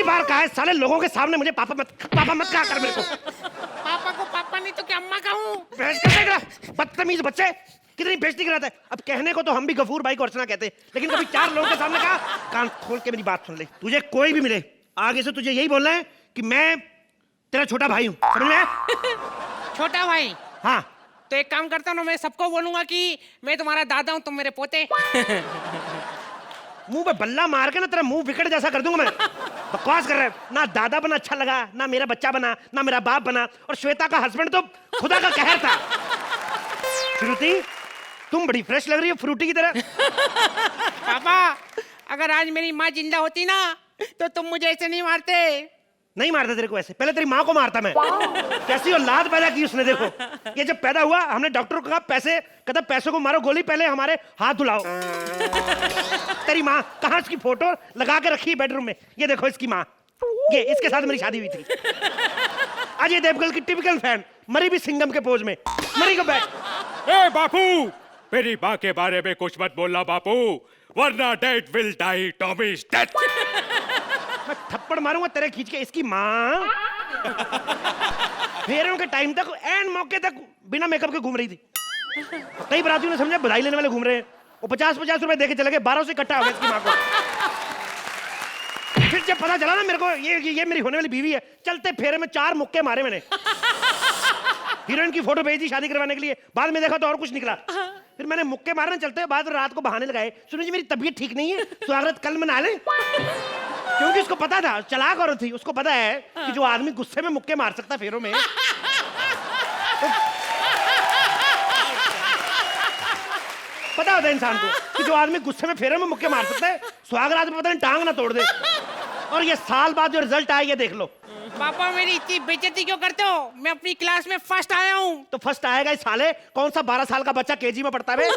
बार कहा है साले लोगों के सामने मुझे पापा मत कहा कर मेरे को। पापा को पापा नहीं तो क्या अम्मा कहूँ? बदतमीज बच्चे, कितनी बेइज्जती कराता है। अब कहने को तो हम भी गफूर भाई को अर्चना कहते हैं, लेकिन कभी 4 लोगों के सामने कहा। कान खोल के मेरी बात सुन ले, तुझे कोई भी मिले आगे से तुझे यही बोलना है कि मैं तेरा छोटा भाई हूँ, समझ में आया? छोटा भाई? हाँ। तो एक काम करता हूँ ना, मैं सबको बोलूंगा कि मैं तुम्हारा दादा हूँ, तुम मेरे पोते। मुंह पे बल्ला मार के ना तेरा मुंह विकेट जैसा कर दूंगा मैं। बकवास कर रहा है, ना दादा बना अच्छा लगा, ना मेरा बच्चा बना, ना मेरा बाप बना, और श्वेता का हस्बैंड तो खुदा का कहर था। श्रुति, तुम बड़ी फ्रेश लग रही हो फ्रूटी की तरह। पापा, अगर आज मेरी माँ जिंदा होती ना तो तुम मुझे ऐसे नहीं मारते। नहीं मारता तेरे को ऐसे, पहले तेरी माँ को मारता मैं। कैसी औलाद पैदा की उसने, देखो। ये जब पैदा हुआ हमने डॉक्टर को कहा कहता पैसों को मारो गोली, पहले हमारे हाथ धुलाओ। तेरी माँ कहाँ, इसकी फोटो लगा के रखी बेडरूम में, ये देखो इसकी माँ, ये इसके साथ मेरी शादी हुई थी। अजय देवगन की टिपिकल फैन, मरी भी सिंघम के पोज में, मरी को बैठ। ए बापू, मेरी माँ के बारे में कुछ मत बोलना बापू, वरना dad will die Tommy's death. मैं थप्पड़ मारूंगा तेरे खींच के। इसकी माँ फेरों के टाइम तक एंड मौके तक बिना मेकअप के घूम रही थी। कई बरातियों ने समझा बधाई लेने वाले घूम रहे हैं, वो 50-50 रुपए देके चले गए, 1200 इकट्ठा हो गया इसकी माँ को। फिर जब पता चला ना मेरे को ये मेरी होने वाली बीवी है, चलते फेरे में 4 मुक्के मारे मैंने। हीरोइन की फोटो भेजी शादी करवाने के लिए, बाद में देखा तो और कुछ निकला। फिर मैंने मुक्के मारने चलते बाद रात को बहाने लगाए, सुनो जी मेरी तबीयत ठीक नहीं है, स्वागत कल मना ले। क्योंकि उसको पता था, चालाक औरत थी, उसको पता है कि जो आदमी गुस्से में मुक्के मार सकता फेरों में, पता होता है इंसान को कि जो आदमी गुस्से में फेरों में मुक्के मार सकता है, सुहागरात में पता नहीं टांग ना तोड़ दे। और ये साल बाद जो रिजल्ट आया ये देख लो। पापा, मेरी इतनी बेइज्जती क्यों करते हो? मैं अपनी क्लास में फर्स्ट आया हूँ। तो फर्स्ट आएगा इस साले, कौन सा 12 साल का बच्चा केजी में पढ़ता है?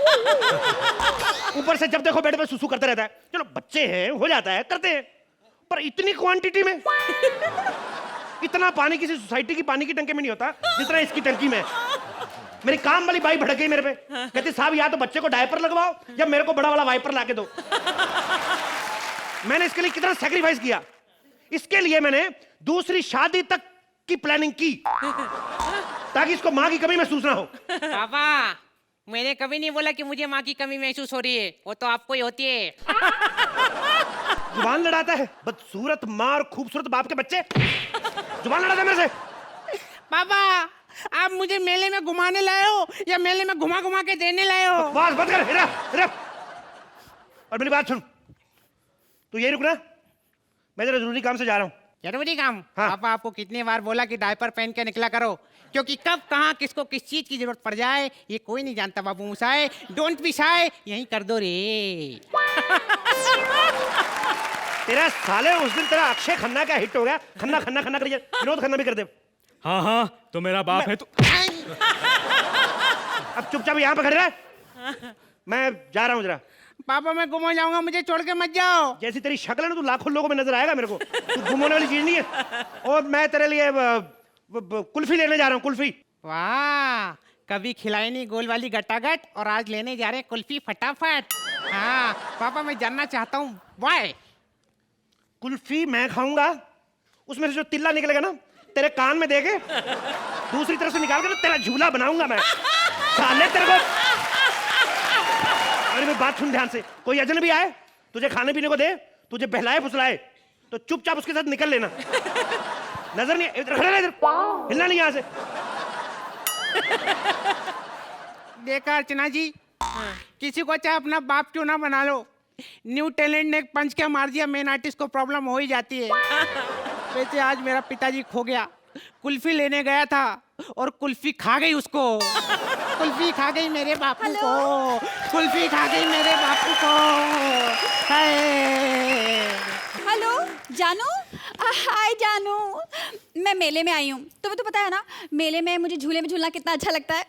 ऊपर से जब देखो बेड पे सुसु करते रहता है। चलो बच्चे हैं, हो जाता है, करते हैं, पर इतनी क्वांटिटी में इतना पानी किसी सोसाइटी की पानी की टंकी में नहीं होता जितना इसकी टंकी में। मेरी काम वाली बाई भड़क गई मेरे पे, कहती साहब या तो बच्चे को डायपर लगवाओ या मेरे को बड़ा वाला वाइपर लाके दो। मैंने इसके लिए कितना सैक्रिफाइस किया। इसके लिए मैंने दूसरी शादी तक की प्लानिंग की ताकि इसको माँ की कमी महसूस ना हो। पापा, मैंने कभी नहीं बोला कि मुझे माँ की कमी महसूस हो रही है, वो तो आपको ही होती है। जुबान लड़ाता है, बदसूरत माँ और खूबसूरत बाप के बच्चे, जुबान लड़ाता है मेरे से। पापा, आप मुझे मेले में घुमाने लाए हो या मेले में घुमा घुमा के देने लाए हो? बस बंद कर, हिरा, हिरा। और मेरी बात सुन, तू यही रुकना, मैं जरा जरूरी काम से जा रहा हूँ। जरूरी काम? हाँ। पापा, आपको कितनी बार बोला कि डायपर पहन के निकला करो, क्योंकि कब कहाँ किसको किस चीज की जरूरत पड़ जाए ये कोई नहीं जानता। बाबू मुसाए, डोंट बी शाय, यहीं कर दो रे। तेरा साले उस दिन तेरा अक्षय खन्ना का हिट हो गया, खन्ना खन्ना खन्ना करिए, विनोद खन्ना भी कर दे। हाँ हाँ, तो मेरा बाप है तो। अब चुपचाप यहाँ पे खड़े रह, मैं जा रहा हूँ जरा। पापा, मैं गुम हो जाऊंगा, मुझे छोड़ के मत जाओ। जैसी तेरी शक्ल है ना, तू लाखों लोगों में नजर आएगा मेरे को, तू गुम होने वाली चीज नहीं है। और मैं तेरे लिए कुल्फी लेने जा रहा हूँ, कुल्फी। वाह, कभी खिलाई नहीं गोल वाली गट्टागट और आज लेने जा रहे हैं कुल्फी फटाफट। हाँ पापा, मैं जानना चाहता हूँ वाई। कुल्फी मैं खाऊंगा, उसमें से जो तिल्ला निकलेगा ना तेरे कान में देके दूसरी तरफ से निकाल के ना तेरा झूला बनाऊंगा मैं। साले तेरे को, अरे मेरी बात सुन ध्यान से, कोई अजनबी आए तुझे खाने पीने को दे, तुझे बहलाए फुसलाए, तो चुपचाप उसके साथ निकल लेना। नजर नहीं, इधर खड़ा रह, इधर हिलना नहीं यहाँ से। देखा अर्चना जी, किसी को चाहे अपना बाप क्यों ना बना लो, न्यू टैलेंट ने एक पंच क्या मार दिया, मेन आर्टिस्ट को प्रॉब्लम हो ही जाती है। वैसे आज मेरा पिताजी खो गया, कुल्फी लेने गया था और कुल्फी खा गई उसको। कुल्फी खा गई मेरे बापू को, कुल्फी खा गई मेरे बापू को। हेलो जानू, हाय जानू, मैं मेले में आई हूँ। तुम्हें तो पता है ना मेले में मुझे झूले में झूलना कितना अच्छा लगता है।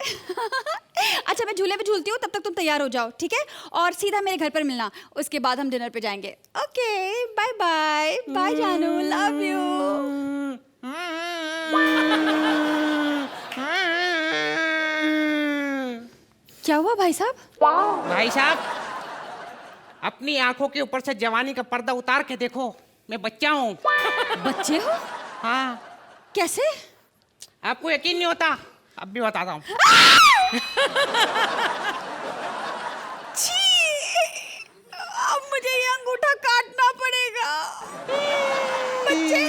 अच्छा मैं झूले में झूलती हूँ, तब तक तुम तैयार हो जाओ, ठीक है? और सीधा मेरे घर पर मिलना, उसके बाद हम डिनर पे जाएंगे। ओके बाय बाय, बाय जानू, लव यू। क्या हुआ भाई साहब? भाई साहब, अपनी आंखों के ऊपर से जवानी का पर्दा उतार के देखो, मैं बच्चा हूँ। बच्चे हो? हाँ, कैसे? आपको यकीन नहीं होता? अब भी बताता हूँ। छी! अब मुझे ये अंगूठा काटना पड़ेगा। बच्चे,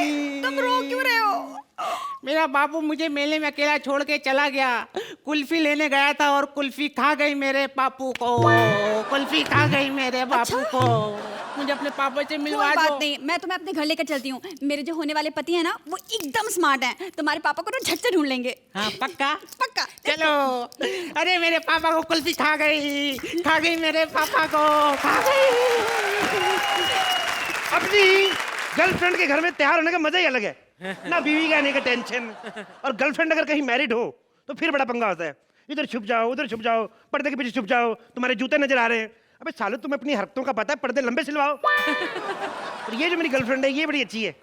तुम रो क्यों रहे हो? मेरा बापू मुझे मेले में अकेला छोड़ के चला गया। कुल्फी लेने गया था और कुल्फी खा गई मेरे पापू को। कुल्फी खा गई मेरे बापू को। मुझे अपने पापा से मिलवा कोई दो। बात नहीं, मैं तुम्हें अपने घर लेकर चलती हूँ। मेरे जो होने वाले पति हैं ना, वो एकदम स्मार्ट हैं। तुम्हारे पापा को तो झट से ढूंढ लेंगे। हाँ, पक्का? पक्का। चलो। अरे मेरे पापा को कुल्फी खा गई मेरे पापा को, खा गई। अपनी गर्लफ्रेंड के घर में तैयार होने का मजा ही अलग है ना, बीवी के आने का टेंशन। और गर्लफ्रेंड अगर कहीं मैरिड हो तो फिर बड़ा पंगा होता है। इधर छुप जाओ, उधर छुप जाओ, पर्दे के पीछे छुप जाओ, तुम्हारे जूते नजर आ रहे हैं। अबे सालो, तुम्हें अपनी हरकतों का पता है, पर्दे लंबे सिलवाओ। और ये जो मेरी गर्लफ्रेंड है, ये बड़ी अच्छी है।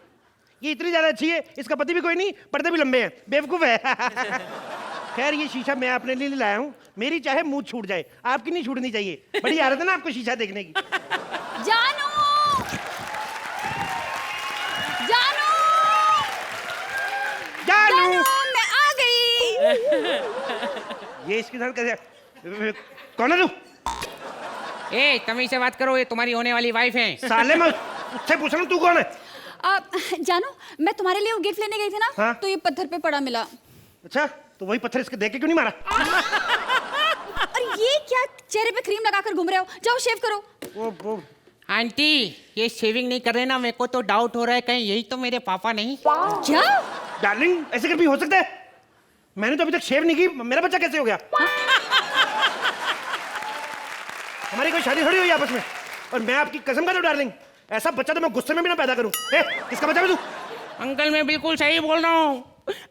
ये इतनी ज्यादा अच्छी है, इसका पति भी कोई नहीं, पर्दे भी लंबे हैं, बेवकूफ है। खैर, ये शीशा मैं अपने लिए लाया हूँ। मेरी चाहे मुंह छूट जाए, आपकी नहीं छूटनी चाहिए। बड़ी आदत है ना आपको शीशा देखने की। जानू! जानू! जानू! मैं आ गई। ये इसके साथ कैसे? कौन है तू? ए, तमीज से बात करो, ये तुम्हारी होने वाली वाइफ है। साले, मैं उससे पूछ रहा हूँ, तू कौन है? जानू, मैं तुम्हारे लिए वो गिफ्ट लेने गई थी ना, हाँ? तो ये पत्थर पे पड़ा मिला। अच्छा, तो वही पत्थर इसके देख के क्यों नहीं मारा? और ये क्या चेहरे पे क्रीम लगाकर घूम रहे हो? जाओ शेव करो। वो आंटी, ये शेविंग नहीं कर रहे ना, मेरे को तो डाउट हो रहा है कहीं यही तो मेरे पापा नहीं। क्या? डार्लिंग, ऐसे कभी हो सकता है? मैंने तो अभी तक शेव नहीं की, मेरा बच्चा कैसे हो गया? हमारी कोई शादी थोड़ी हुई आपस में। और मैं आपकी कसम खाता हूँ डार्लिंग, ऐसा बच्चा तो मैं गुस्से में भी ना पैदा करूं। किसका बच्चा है तू? अंकल, मैं बिल्कुल सही बोल रहा हूँ,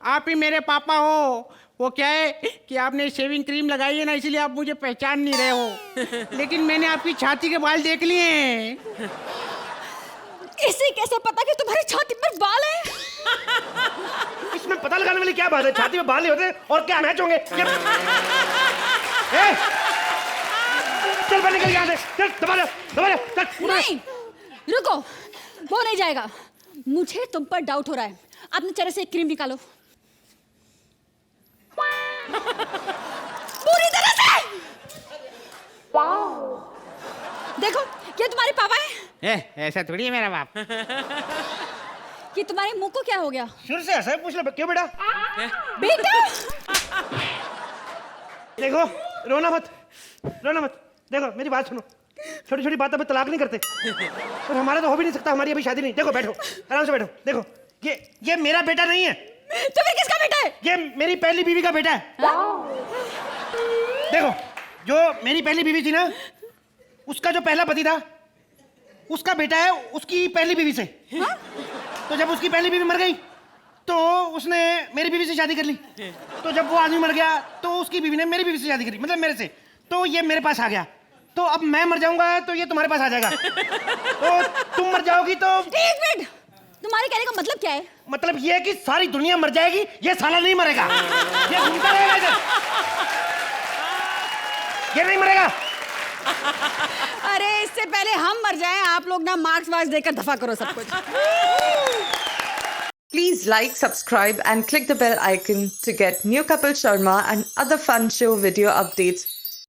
आप ही मेरे पापा हो। वो क्या है कि आपने शेविंग क्रीम लगाई है ना, इसलिए आप मुझे पहचान नहीं रहे हो। लेकिन मैंने आपकी छाती के बाल देख लिए हैं। इसे कैसे पता कि तुम्हारी छाती पर बाल है? इसमें पता लगाने वाली क्या बात है? छाती में बाल नहीं होते और क्या मैच होंगे? चल बाहर निकल यहाँ से, चल दबा दे, चल। नहीं, रुको, वो नहीं जाएगा। मुझे तुम पर डाउट हो रहा है। अपने चेहरे से एक क्रीम निकालो, पूरी तरह से। देखो, ये तुम्हारे पापा है। ऐसा थोड़ी है मेरा बाप। कि तुम्हारे मुंह को क्या हो गया? शुरू से ऐसा ही पूछ लो, क्यों बेटा? बेटा! देखो, रोना मत। देखो, मेरी बात सुनो। छोटी छोटी बातों पे तलाक नहीं करते। और हमारा तो हो भी नहीं सकता, हमारी अभी शादी नहीं। देखो, बैठो, आराम से बैठो। देखो, ये मेरा बेटा नहीं है। तो फिर किसका बेटा है? ये मेरी पहली बीवी का बेटा है। देखो, जो मेरी पहली बीवी थी ना, उसका जो पहला पति था, उसका बेटा है उसकी पहली बीवी से। तो जब उसकी पहली बीवी मर गई तो उसने मेरी बीवी से शादी कर ली। तो जब वो आदमी मर गया तो उसकी बीवी ने मेरी बीवी से शादी करी, मतलब मेरे से। तो ये मेरे पास आ गया। तो अब मैं मर जाऊंगा तो ये तुम्हारे पास आ जाएगा। तो तुम मर जाओगी तो। एक मिनट, तुम्हारे कहने का मतलब क्या है? मतलब ये है कि सारी दुनिया मर जाएगी, ये साला नहीं मरेगा। ये घूमता रहेगा इधर, ये नहीं मरेगा। अरे, इससे पहले हम मर जाएं, आप लोग ना मार्क्स वार्क्स देकर दफा करो सब कुछ। Please like, subscribe and click the bell icon to get new Kapil Sharma and other fun show video updates